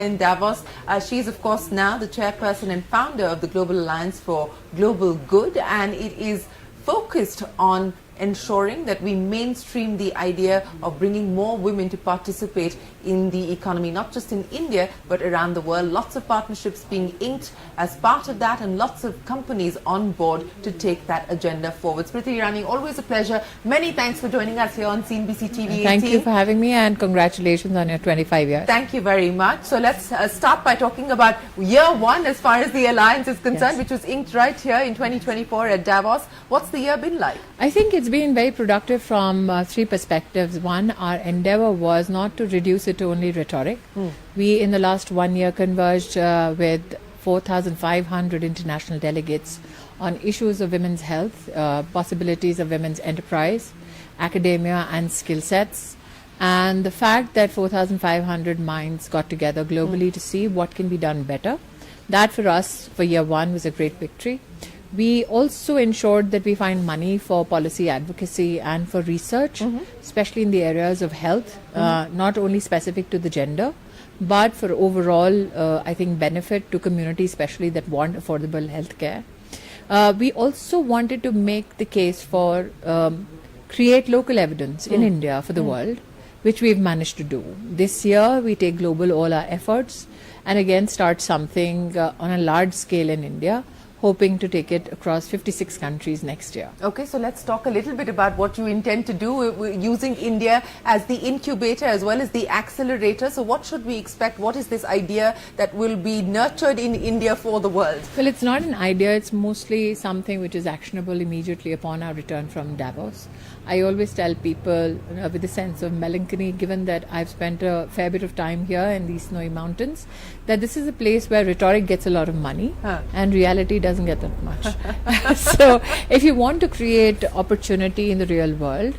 in Davos. She is, of course, now the chairperson and founder of the Global Alliance for Global Good, and it is focused on ensuring that we mainstream the idea of bringing more women to participate in the economy, not just in India, but around the world. Lots of partnerships being inked as part of that, and lots of companies on board to take that agenda forward. Smriti Irani, always a pleasure. Many thanks for joining us here on CNBC TV18. Thank you for having me, and congratulations on your 25 years. Thank you very much. So let's start by talking about year one as far as the alliance is concerned, which was inked right here in 2024 at Davos. What's the year been like? I think it's been very productive from three perspectives. One, our endeavor was not to reduce it to only rhetoric. We, in the last 1 year, converged with 4,500 international delegates on issues of women's health, possibilities of women's enterprise, academia and skill sets. And the fact that 4,500 minds got together globally to see what can be done better, that for us, for year one, was a great victory. We also ensured that we find money for policy advocacy and for research, especially in the areas of health, not only specific to the gender, but for overall, I think, benefit to communities, especially that want affordable health care. We also wanted to make the case for create local evidence in India for the world, which we've managed to do. This year, we take global all our efforts and again start something on a large scale in India, hoping to take it across 56 countries next year. Okay, so let's talk a little bit about what you intend to do using India as the incubator as well as the accelerator. So what should we expect? What is this idea that will be nurtured in India for the world? Well, it's not an idea. It's mostly something which is actionable immediately upon our return from Davos. I always tell people with a sense of melancholy, given that I've spent a fair bit of time here in these snowy mountains, that this is a place where rhetoric gets a lot of money and reality doesn't get that much. So if you want to create opportunity in the real world,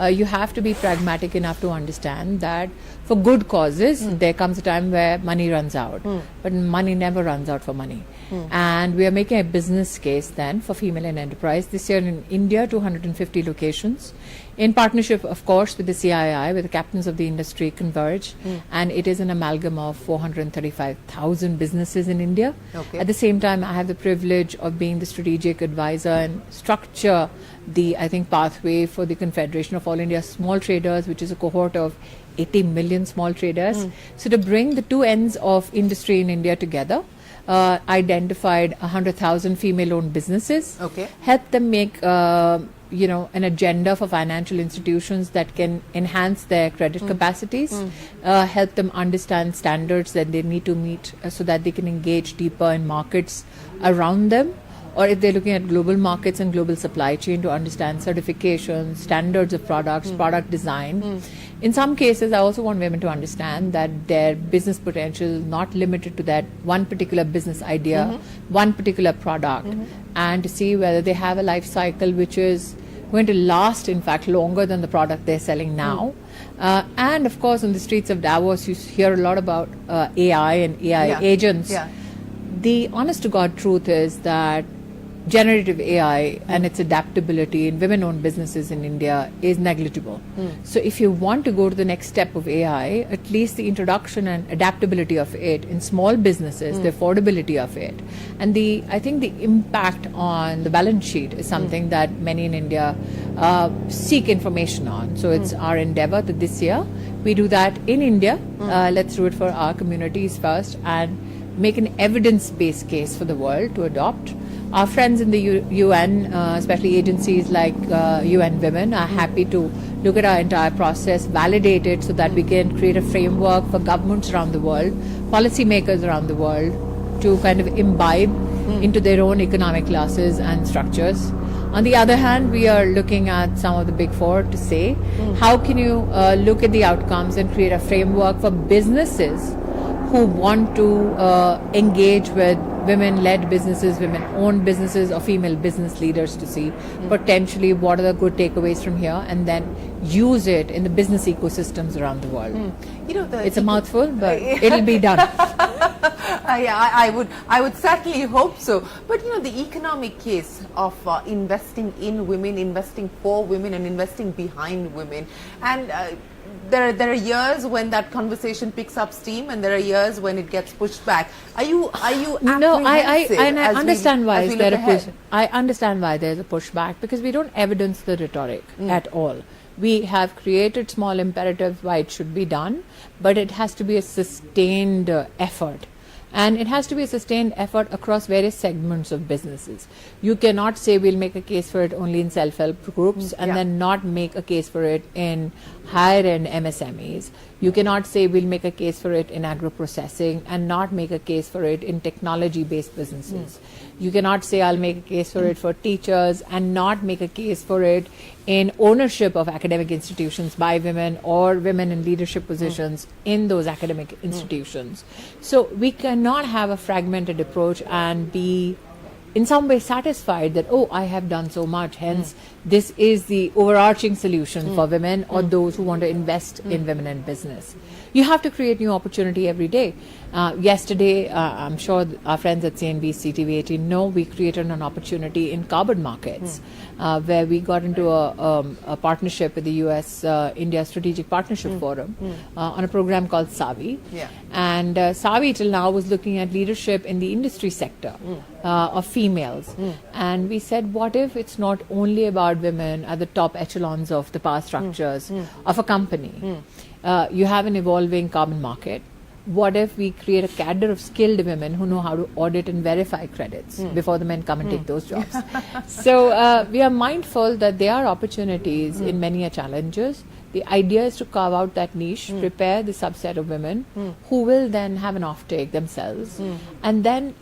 you have to be pragmatic enough to understand that for good causes, there comes a time where money runs out. But money never runs out for money. And we are making a business case then for female in enterprise. This year in India, 250 locations. In partnership, of course, with the CII, with the captains of the industry converge. And it is an amalgam of 435,000 businesses in India. Okay. At the same time, I have the privilege of being the strategic advisor and structure the, I think, pathway for the Confederation of All India Small Traders, which is a cohort of 80 million small traders. So to bring the two ends of industry in India together, identified 100,000 female-owned businesses, help them make an agenda for financial institutions that can enhance their credit capacities, help them understand standards that they need to meet so that they can engage deeper in markets around them, or if they're looking at global markets and global supply chain, to understand certifications, standards of products, product design. In some cases, I also want women to understand that their business potential is not limited to that one particular business idea, one particular product, and to see whether they have a life cycle which is going to last, in fact, longer than the product they're selling now. And of course, on the streets of Davos, you hear a lot about AI and AI agents. The honest to God truth is that generative AI and its adaptability in women-owned businesses in India is negligible. So if you want to go to the next step of AI, at least the introduction and adaptability of it in small businesses, the affordability of it, and I think the impact on the balance sheet is something that many in India seek information on. So it's our endeavor that this year we do that in India. Let's do it for our communities first and make an evidence-based case for the world to adopt. Our friends in the UN, especially agencies like UN Women, are happy to look at our entire process, validate it so that we can create a framework for governments around the world, policymakers around the world, to kind of imbibe into their own economic classes and structures. On the other hand, we are looking at some of the big four to say, how can you look at the outcomes and create a framework for businesses who want to engage with women-led businesses, women-owned businesses, or female business leaders, to see potentially what are the good takeaways from here, and then use it in the business ecosystems around the world. It's a mouthful, but it'll be done. I would certainly hope so. But the economic case of investing in women, investing for women, and investing behind women, and there are years when that conversation picks up steam, and there are years when it gets pushed back. Are you No, I apprehensive understand why as we there look a push. ahead? I understand why there's a pushback, because we don't evidence the rhetoric at all. We have created small imperatives why it should be done, but it has to be a sustained effort. And it has to be a sustained effort across various segments of businesses. You cannot say we'll make a case for it only in self-help groups and then not make a case for it in higher-end MSMEs. You cannot say we'll make a case for it in agro-processing and not make a case for it in technology-based businesses. You cannot say I'll make a case for it for teachers and not make a case for it in ownership of academic institutions by women or women in leadership positions in those academic institutions. So we cannot have a fragmented approach and be in some way satisfied that, oh, I have done so much, hence this is the overarching solution for women or those who want to invest in women in business. You have to create new opportunity every day. Yesterday, I'm sure our friends at CNBC TV18 know we created an opportunity in carbon markets where we got into a partnership with the US India Strategic Partnership Forum on a program called SAVI. And SAVI till now was looking at leadership in the industry sector of females. And we said, what if it's not only about women at the top echelons of the power structures of a company? You have an evolving carbon market. What if we create a cadre of skilled women who know how to audit and verify credits before the men come and take those jobs? So we are mindful that there are opportunities in many challenges. The idea is to carve out that niche, prepare the subset of women who will then have an offtake themselves, and then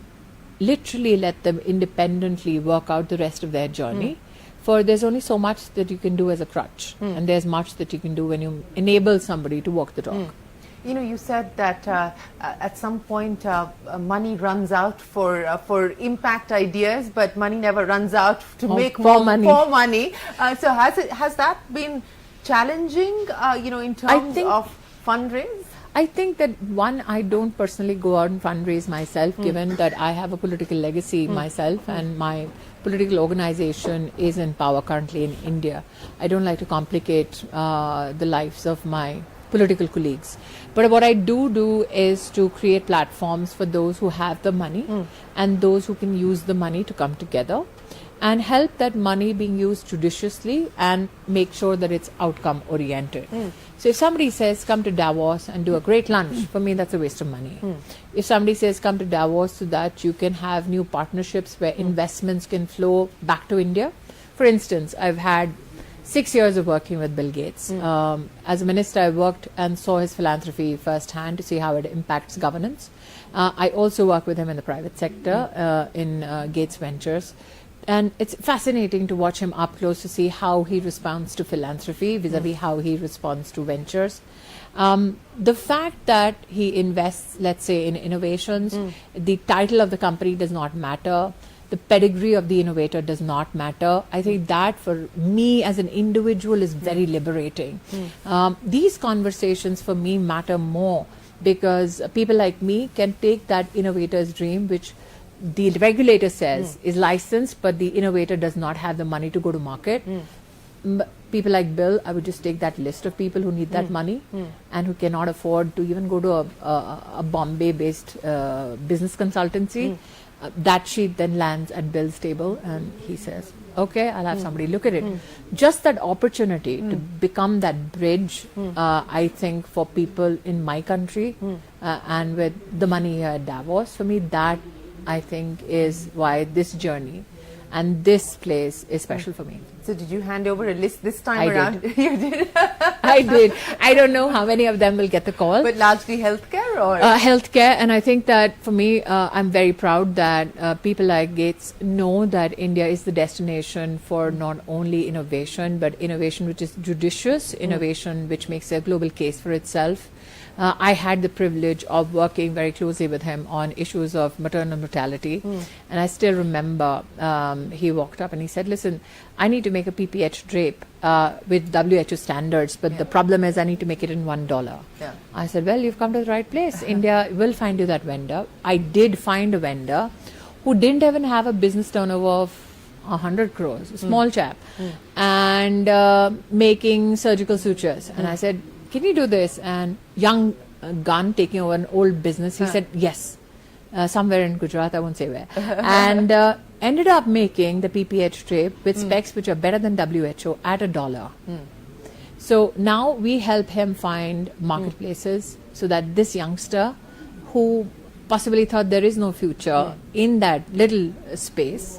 literally let them independently work out the rest of their journey. For there's only so much that you can do as a crutch, and there's much that you can do when you enable somebody to walk the talk. You know, you said that at some point money runs out for impact ideas, but money never runs out to make more money. So has that been challenging? You know, in terms of fundraise? I think that one, I don't personally go out and fundraise myself, given that I have a political legacy myself, and my political organization is in power currently in India. I don't like to complicate the lives of my political colleagues. But what I do is to create platforms for those who have the money and those who can use the money to come together and help that money being used judiciously and make sure that it's outcome oriented. So if somebody says come to Davos and do a great lunch, for me that's a waste of money. If somebody says come to Davos so that you can have new partnerships where investments can flow back to India. For instance, I've had 6 years of working with Bill Gates. As a minister, I worked and saw his philanthropy firsthand to see how it impacts governance. I also work with him in the private sector in Gates Ventures. And it's fascinating to watch him up close to see how he responds to philanthropy vis-a-vis how he responds to ventures. The fact that he invests, let's say, in innovations, the title of the company does not matter. The pedigree of the innovator does not matter. I think that for me as an individual is very liberating. These conversations for me matter more because people like me can take that innovator's dream, which the regulator says is licensed, but the innovator does not have the money to go to market. People like Bill, I would just take that list of people who need that money and who cannot afford to even go to a Bombay-based business consultancy. That sheet then lands at Bill's table and he says, okay, I'll have somebody look at it. Just that opportunity to become that bridge, I think, for people in my country and with the money here at Davos, for me, that I think is why this journey and this place is special for me. So did you hand over a list this time around? You did? I did. I don't know how many of them will get the call. But largely healthcare or? Healthcare. And I think that for me, I'm very proud that people like Gates know that India is the destination for not only innovation, but innovation which is judicious, innovation which makes a global case for itself. I had the privilege of working very closely with him on issues of maternal mortality. And I still remember he walked up and he said, listen, I need to make a PPH drape with WHO standards, but the problem is I need to make it in $1. I said, well, you've come to the right place. India will find you that vendor. I did find a vendor who didn't even have a business turnover of 100 crores, a small chap, and making surgical sutures. And I said, can you do this? And young gun taking over an old business, he said yes. Somewhere in Gujarat, I won't say where. And ended up making the PPH strip with specs which are better than WHO at $1. So now we help him find marketplaces so that this youngster who possibly thought there is no future in that little space,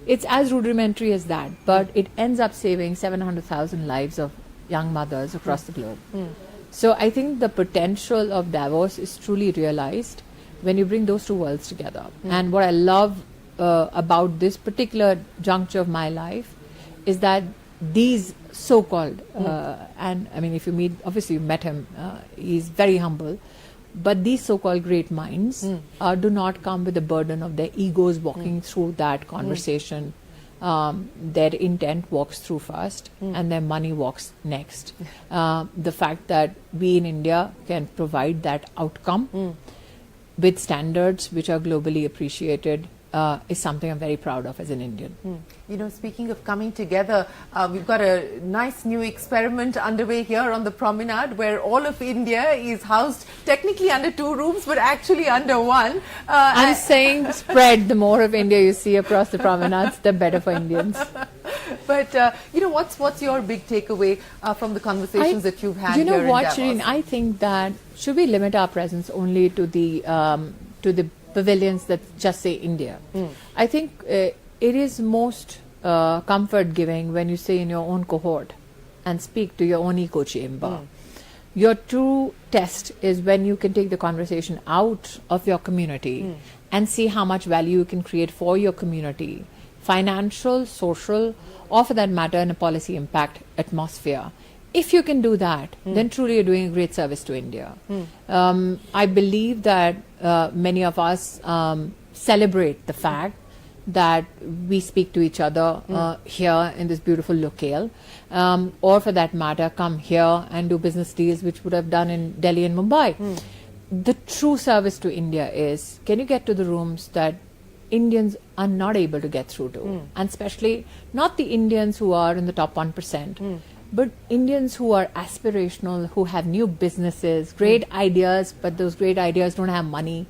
it's as rudimentary as that, but it ends up saving 700,000 lives of young mothers across the globe. So I think the potential of Davos is truly realized when you bring those two worlds together. And what I love about this particular juncture of my life is that these so-called, and I mean, if you meet, obviously you met him, he's very humble, but these so-called great minds do not come with the burden of their egos walking through that conversation. Their intent walks through first and their money walks next. The fact that we in India can provide that outcome with standards which are globally appreciated is something I'm very proud of as an Indian. You know, speaking of coming together, we've got a nice new experiment underway here on the promenade where all of India is housed technically under 2 rooms but actually under 1. I'm saying spread. The more of India you see across the promenades, the better for Indians. But, you know, what's your big takeaway from the conversations that you've had you know here what, in Davos? Shireen, I think that should we limit our presence only to the pavilions that just say India? I think it is most comfort giving when you stay in your own cohort and speak to your own echo chamber. Your true test is when you can take the conversation out of your community and see how much value you can create for your community, financial, social, or for that matter in a policy impact atmosphere. If you can do that, then truly you're doing a great service to India. I believe that many of us celebrate the fact that we speak to each other here in this beautiful locale, or for that matter, come here and do business deals which would have done in Delhi and Mumbai. The true service to India is, can you get to the rooms that Indians are not able to get through to? And especially not the Indians who are in the top 1%. But Indians who are aspirational, who have new businesses, great ideas, but those great ideas don't have money.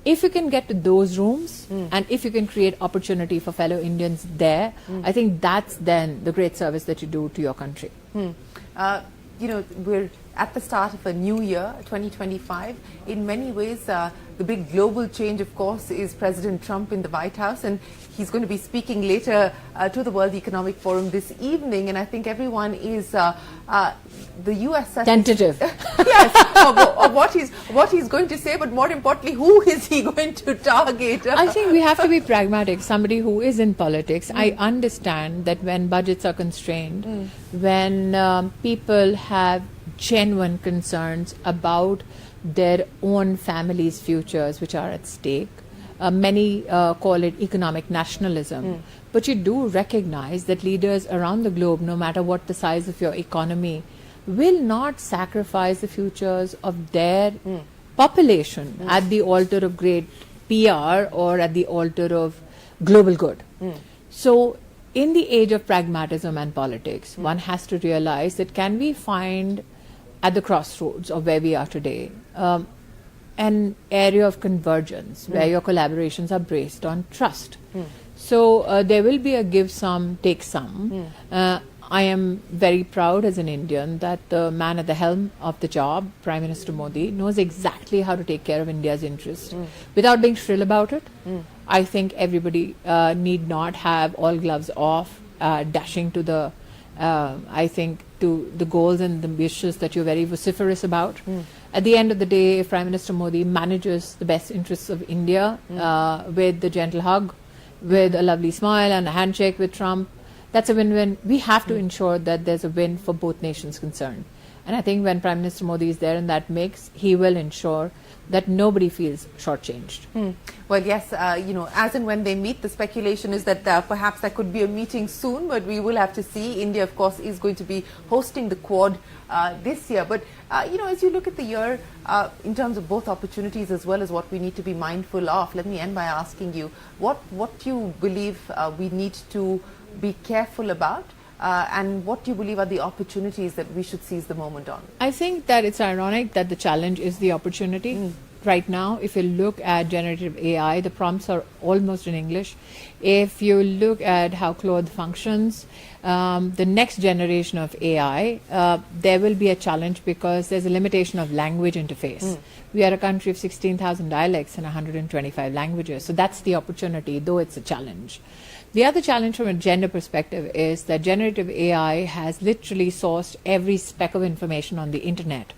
If you can get to those rooms and if you can create opportunity for fellow Indians there, I think that's then the great service that you do to your country. You know, we're at the start of a new year, 2025. In many ways, the big global change, of course, is President Trump in the White House, and he's going to be speaking later to the World Economic Forum this evening, and I think everyone is the US tentative. Yes, of what he's going to say, but more importantly, who is he going to target? I think we have to be pragmatic. Somebody who is in politics, I understand that when budgets are constrained, when people have genuine concerns about their own families' futures which are at stake. Many call it economic nationalism. But you do recognize that leaders around the globe, no matter what the size of your economy, will not sacrifice the futures of their population at the altar of great PR or at the altar of global good. So in the age of pragmatism and politics, one has to realize that can we find at the crossroads of where we are today an area of convergence where your collaborations are based on trust. So there will be a give some, take some. I am very proud as an Indian that the man at the helm of the job, Prime Minister Modi, knows exactly how to take care of India's interests without being shrill about it. I think everybody need not have all gloves off, dashing to the, to the goals and the wishes that you're very vociferous about. At the end of the day, if Prime Minister Modi manages the best interests of India with the gentle hug, with a lovely smile and a handshake with Trump, that's a win-win. We have to ensure that there's a win for both nations concerned. And I think when Prime Minister Modi is there in that mix, he will ensure that nobody feels shortchanged. Well, yes, you know, as and when they meet, the speculation is that perhaps there could be a meeting soon, but we will have to see. India, of course, is going to be hosting the Quad this year. But, you know, as you look at the year, in terms of both opportunities as well as what we need to be mindful of, let me end by asking you, what you believe we need to be careful about and what do you believe are the opportunities that we should seize the moment on? I think that it's ironic that the challenge is the opportunity. Right now, if you look at generative AI, the prompts are almost in English. If you look at how Claude functions, the next generation of AI, there will be a challenge because there's a limitation of language interface. We are a country of 16,000 dialects and 125 languages. So that's the opportunity, though it's a challenge. The other challenge from a gender perspective is that generative AI has literally sourced every speck of information on the internet.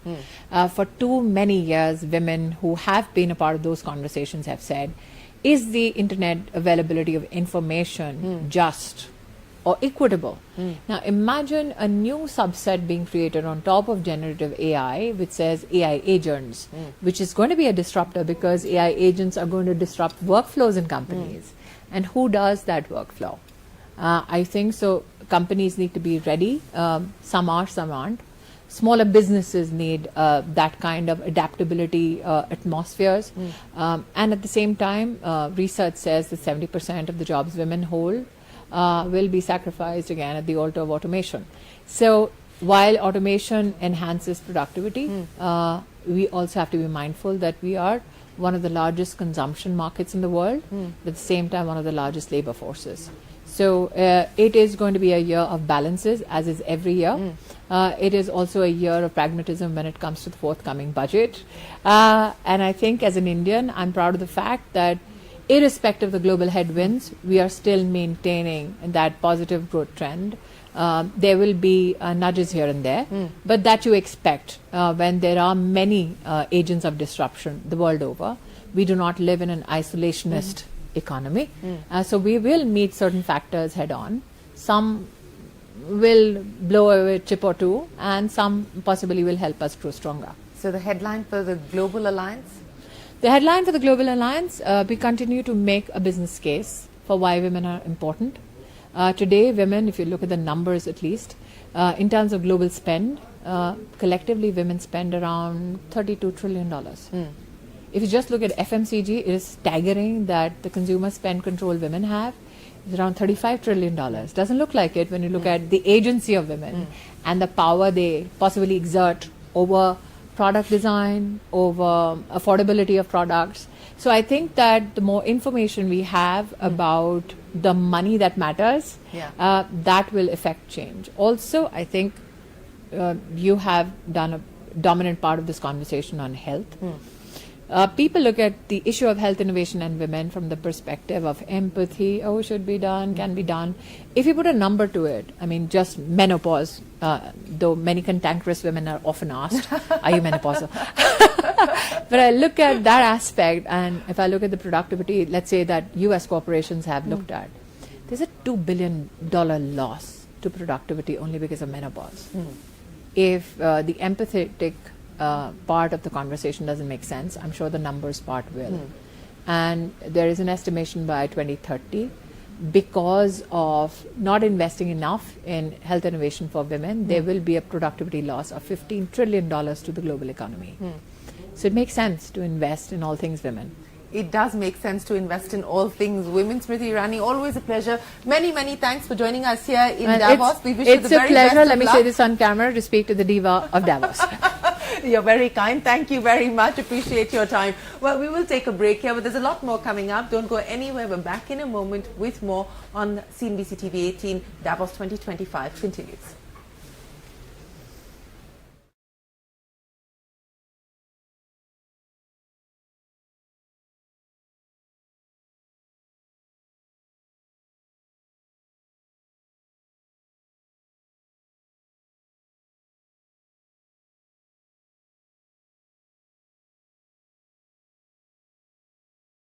For too many years, women who have been a part of those conversations have said, is the internet availability of information just or equitable? Now imagine a new subset being created on top of generative AI, which says AI agents, which is going to be a disruptor because AI agents are going to disrupt workflows in companies. And who does that workflow? I think so. Companies need to be ready. Some are, some aren't. Smaller businesses need that kind of adaptability atmospheres. And at the same time, research says that 70% of the jobs women hold will be sacrificed again at the altar of automation. So while automation enhances productivity, we also have to be mindful that we are one of the largest consumption markets in the world, but at the same time one of the largest labor forces. So it is going to be a year of balances, as is every year. It is also a year of pragmatism when it comes to the forthcoming budget. And I think as an Indian, I'm proud of the fact that irrespective of the global headwinds, we are still maintaining that positive growth trend. There will be nudges here and there, but that you expect when there are many agents of disruption the world over. We do not live in an isolationist economy. So we will meet certain factors head on. Some will blow away a chip or two, and some possibly will help us grow stronger. So the headline for the Global Alliance? The headline for the Global Alliance, we continue to make a business case for why women are important. Today, women, if you look at the numbers at least, in terms of global spend, collectively women spend around $32 trillion. If you just look at FMCG, it is staggering that the consumer spend control women have is around $35 trillion. Doesn't look like it when you look at the agency of women and the power they possibly exert over product design, over affordability of products. So I think that the more information we have about the money that matters, that will affect change. Also, I think you have done a dominant part of this conversation on health. People look at the issue of health innovation and women from the perspective of empathy. Oh, should be done, can be done. If you put a number to it, I mean, just menopause, though many cantankerous women are often asked, are you menopausal? But I look at that aspect, and if I look at the productivity, let's say that US corporations have looked at, there's a $2 billion loss to productivity only because of menopause. If the empathetic part of the conversation doesn't make sense, I'm sure the numbers part will. And there is an estimation by 2030, because of not investing enough in health innovation for women, there will be a productivity loss of $15 trillion to the global economy. So it makes sense to invest in all things women. It does make sense to invest in all things women. Smriti Irani, always a pleasure. Many, many thanks for joining us here in Davos. We wish you the very best of luck. It's a pleasure, let me say this on camera, to speak to the diva of Davos. You're very kind. Thank you very much. Appreciate your time. Well, we will take a break here, but there's a lot more coming up. Don't go anywhere. We're back in a moment with more on CNBC TV 18. Davos 2025 continues.